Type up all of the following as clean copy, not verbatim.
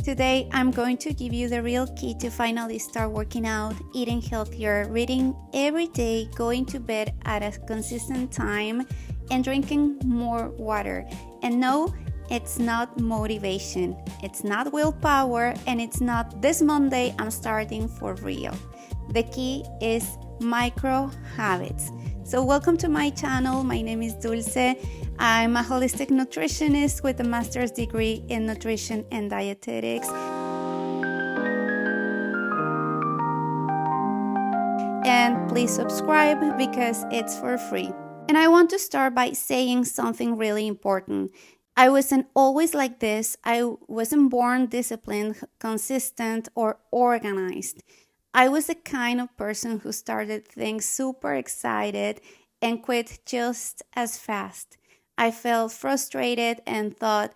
Today, I'm going to give you the real key to finally start working out, eating healthier, reading every day, going to bed at a consistent time, and drinking more water. And no, it's not motivation, it's not willpower, and it's not this Monday I'm starting for real. The key is micro habits. So welcome to my channel. My name is Dulce. I'm a holistic nutritionist with a master's degree in nutrition and dietetics. And please subscribe because it's for free. And I want to start by saying something really important. I wasn't always like this. I wasn't born disciplined, consistent, or organized. I was the kind of person who started things super excited and quit just as fast. I felt frustrated and thought,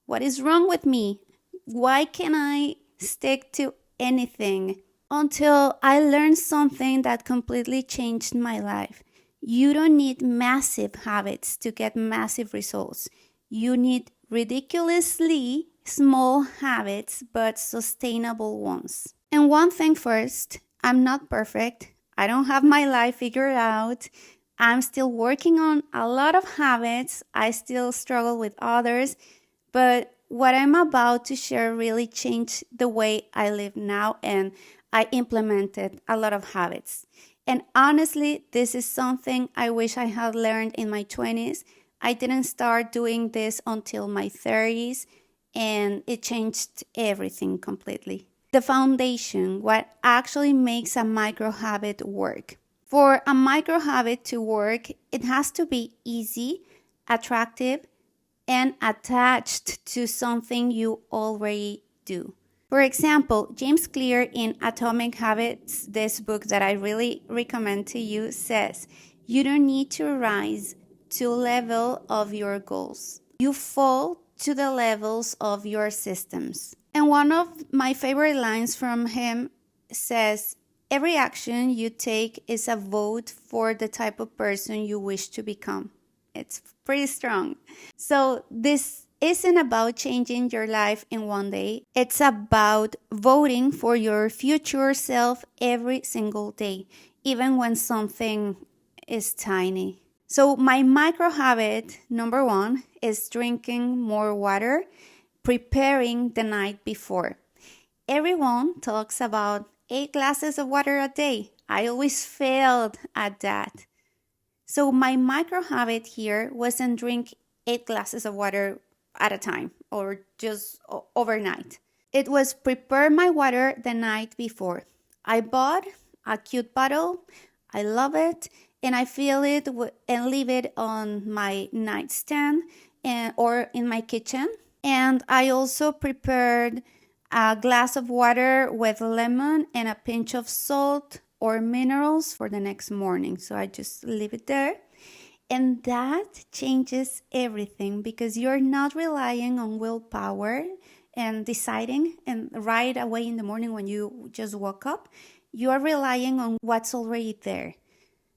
what is wrong with me? Why can't I stick to anything? Until I learned something that completely changed my life. You don't need massive habits to get massive results. You need ridiculously small habits, but sustainable ones. And one thing first, I'm not perfect. I don't have my life figured out. I'm still working on a lot of habits. I still struggle with others. But what I'm about to share really changed the way I live now, and I implemented a lot of habits. And honestly, this is something I wish I had learned in my 20s. I didn't start doing this until my 30s, and it changed everything completely. The foundation, what actually makes a micro habit work. For a micro habit to work, it has to be easy, attractive, and attached to something you already do. For example, James Clear in Atomic Habits, this book that I really recommend to you, says, you don't need to rise to level of your goals. You fall to the levels of your systems. And one of my favorite lines from him says, every action you take is a vote for the type of person you wish to become. It's pretty strong. So this isn't about changing your life in one day. It's about voting for your future self every single day, even when something is tiny. So my micro habit number 1 is drinking more water, preparing the night before. Everyone talks about 8 glasses of water a day. I always failed at that. So my micro habit here wasn't drink 8 glasses of water at a time or just overnight. It was prepare my water the night before. I bought a cute bottle. I love it. And I fill it and leave it on my nightstand or in my kitchen. And I also prepared a glass of water with lemon and a pinch of salt or minerals for the next morning. So I just leave it there. And that changes everything because you're not relying on willpower and deciding and right away in the morning when you just woke up. You are relying on what's already there.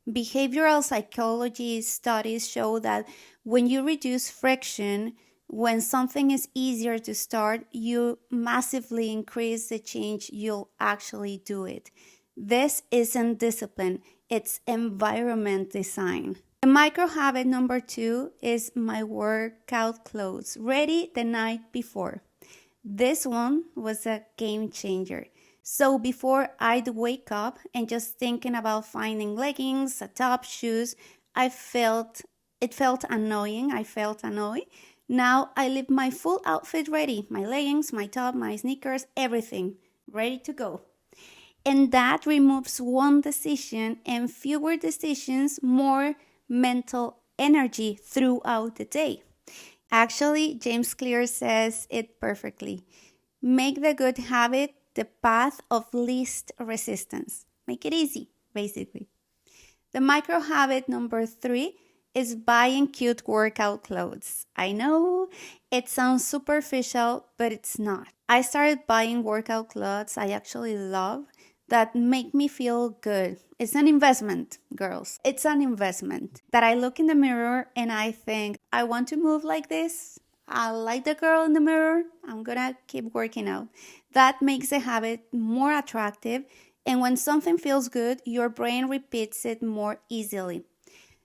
Behavioral psychology studies show that when you reduce friction, when something is easier to start, you massively increase the change you'll actually do it. This isn't discipline, it's environment design. The micro habit number 2 is my workout clothes, ready the night before. This one was a game changer. So before I'd wake up and just thinking about finding leggings, a top, shoes, it felt annoying. I felt annoyed. Now I leave my full outfit ready. My leggings, my top, my sneakers, everything ready to go. And that removes one decision and fewer decisions, more mental energy throughout the day. Actually, James Clear says it perfectly. Make the good habit the path of least resistance. Make it easy, basically. The micro habit number 3 is buying cute workout clothes. I know it sounds superficial, but it's not. I started buying workout clothes I actually love that make me feel good. It's an investment, girls. It's an investment that I look in the mirror and I think, I want to move like this. I like the girl in the mirror. I'm gonna keep working out. That makes the habit more attractive. And when something feels good, your brain repeats it more easily.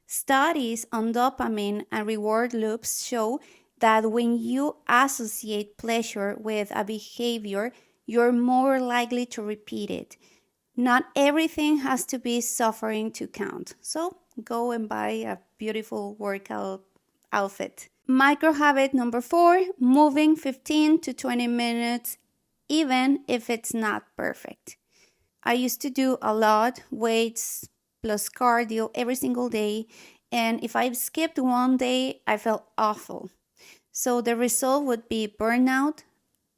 Studies on dopamine and reward loops show that when you associate pleasure with a behavior, you're more likely to repeat it. Not everything has to be suffering to count. So go and buy a beautiful workout outfit. Micro habit number 4, moving 15 to 20 minutes, even if it's not perfect. I used to do a lot, weights plus cardio every single day. And if I skipped one day, I felt awful. So the result would be burnout,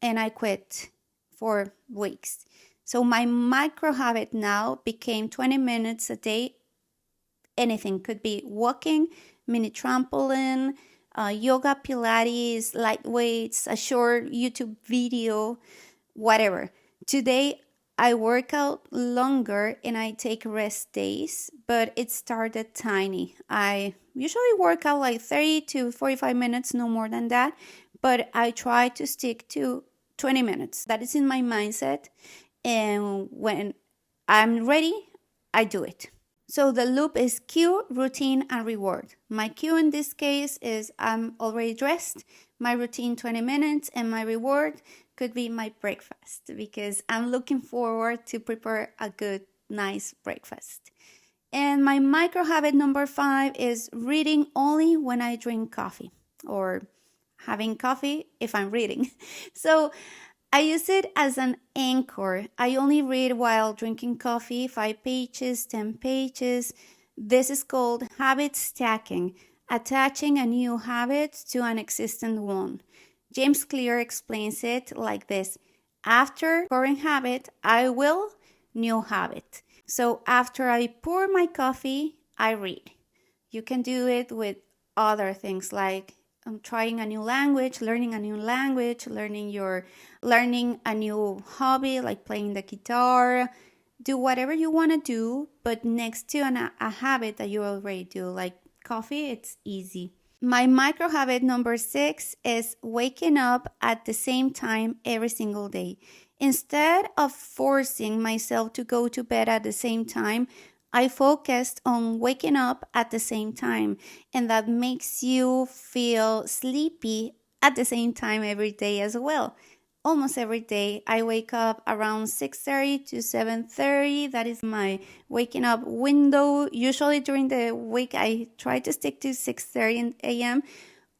and I quit for weeks. So my micro habit now became 20 minutes a day. Anything could be walking, mini trampoline, yoga, Pilates, light weights, a short YouTube video, whatever. Today, I work out longer and I take rest days, but it started tiny. I usually work out like 30 to 45 minutes, no more than that, but I try to stick to 20 minutes. That is in my mindset. And when I'm ready, I do it. So the loop is cue, routine, and reward. My cue in this case is I'm already dressed, my routine 20 minutes, and my reward could be my breakfast because I'm looking forward to prepare a good, nice breakfast. And my micro habit number 5 is reading only when I drink coffee, or having coffee if I'm reading. So I use it as an anchor. I only read while drinking coffee, 5 pages, 10 pages. This is called habit stacking, attaching a new habit to an existing one. James Clear explains it like this: after current habit, I will new habit. So after I pour my coffee, I read. You can do it with other things like trying a new language, learning a new language, learning a new hobby like playing the guitar. Do whatever you want to do, but next to a habit that you already do, like coffee, it's easy. My micro habit number 6 is waking up at the same time every single day. Instead of forcing myself to go to bed at the same time, I focused on waking up at the same time, and that makes you feel sleepy at the same time every day as well. Almost every day I wake up around 6:30 to 7:30. That is my waking up window. Usually during the week I try to stick to 6:30 a.m.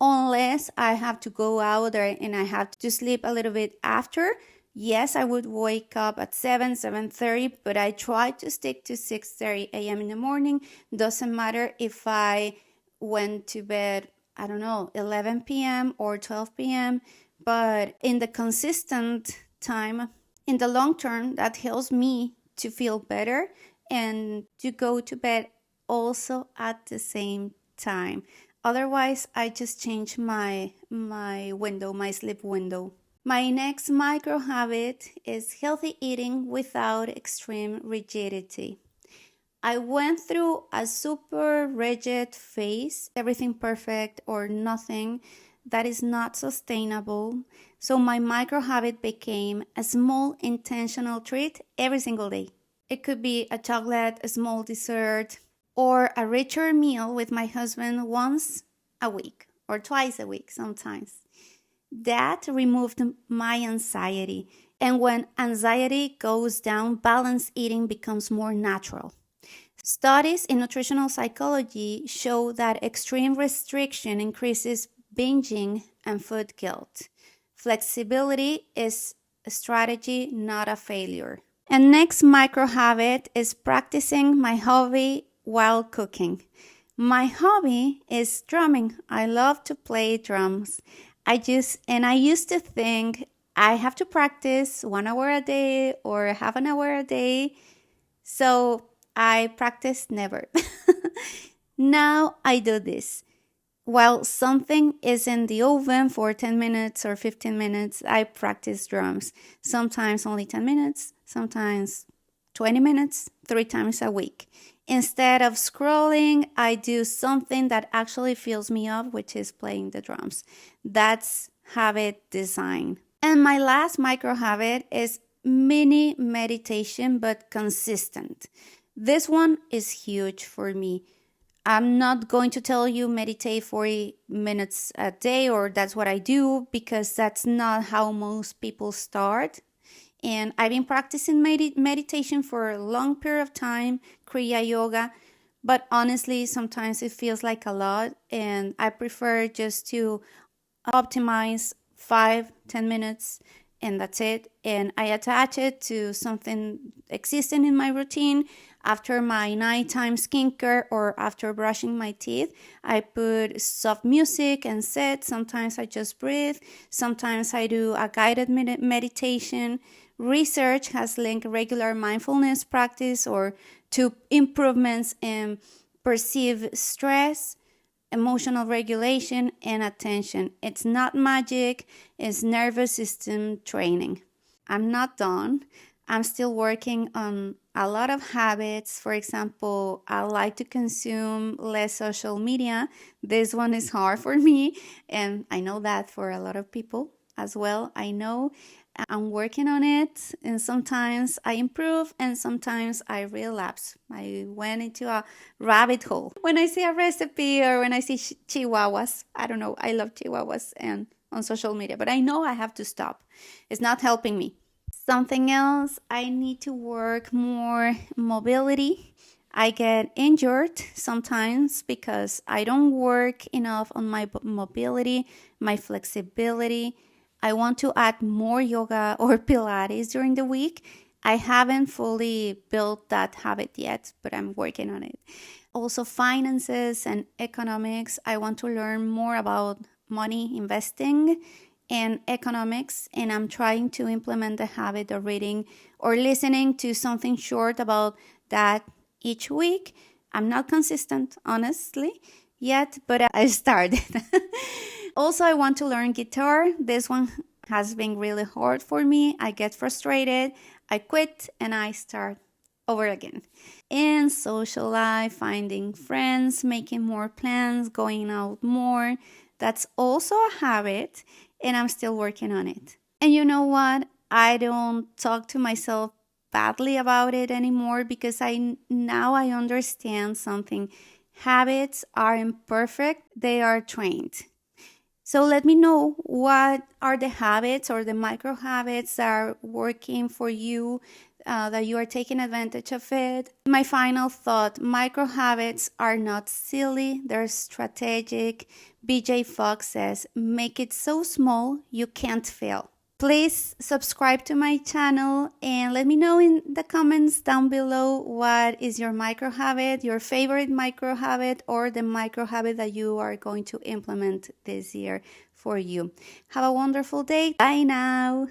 unless I have to go out there and I have to sleep a little bit after. Yes, I would wake up at 7:30, but I try to stick to 6:30 a.m. in the morning. Doesn't matter if I went to bed, I don't know, 11 p.m. or 12 p.m., but in the consistent time, in the long term, that helps me to feel better and to go to bed also at the same time. Otherwise, I just change my window, my sleep window. My next micro habit is healthy eating without extreme rigidity. I went through a super rigid phase, everything perfect or nothing. That is not sustainable. So my micro habit became a small intentional treat every single day. It could be a chocolate, a small dessert, or a richer meal with my husband once a week or twice a week sometimes. That removed my anxiety. And when anxiety goes down, balanced eating becomes more natural. Studies in nutritional psychology show that extreme restriction increases binging and food guilt. Flexibility is a strategy, not a failure. And next micro habit is practicing my hobby while cooking. My hobby is drumming. I love to play drums. I used to think I have to practice 1 hour a day or half an hour a day. So I practiced never. Now I do this. While something is in the oven for 10 minutes or 15 minutes, I practice drums. Sometimes only 10 minutes, sometimes 20 minutes 3 times a week. Instead of scrolling, I do something that actually fills me up, which is playing the drums. That's habit design. And my last micro habit is mini meditation, but consistent. This one is huge for me. I'm not going to tell you meditate 40 minutes a day or that's what I do, because that's not how most people start. And I've been practicing meditation for a long period of time, Kriya Yoga, but honestly, sometimes it feels like a lot, and I prefer just to optimize 5-10 minutes, and that's it. And I attach it to something existing in my routine. After my nighttime skincare or after brushing my teeth, I put soft music and sit. Sometimes I just breathe. Sometimes I do a guided meditation. Research has linked regular mindfulness practice or to improvements in perceived stress, emotional regulation, and attention. It's not magic, it's nervous system training. I'm not done. I'm still working on a lot of habits. For example, I like to consume less social media. This one is hard for me, and I know that for a lot of people as well. I know I'm working on it, and sometimes I improve and sometimes I relapse. I went into a rabbit hole. When I see a recipe or when I see chihuahuas, I don't know, I love chihuahuas and on social media, but I know I have to stop. It's not helping me. Something else, I need to work more mobility. I get injured sometimes because I don't work enough on my mobility, my flexibility. I want to add more yoga or Pilates during the week. I haven't fully built that habit yet, but I'm working on it. Also, finances and economics. I want to learn more about money, investing, and economics, and I'm trying to implement the habit of reading or listening to something short about that each week. I'm not consistent, honestly, yet, but I started. Also, I want to learn guitar. This one has been really hard for me. I get frustrated, I quit, and I start over again. In social life, finding friends, making more plans, going out more. That's also a habit, and I'm still working on it. And you know what? I don't talk to myself badly about it anymore because now I understand something. Habits are imperfect, they are trained. So let me know what are the habits or the micro habits that are working for you, that you are taking advantage of it. My final thought, micro habits are not silly, they're strategic. BJ Fogg says, make it so small you can't fail. Please subscribe to my channel and let me know in the comments down below what is your micro habit, your favorite micro habit, or the micro habit that you are going to implement this year for you. Have a wonderful day. Bye now.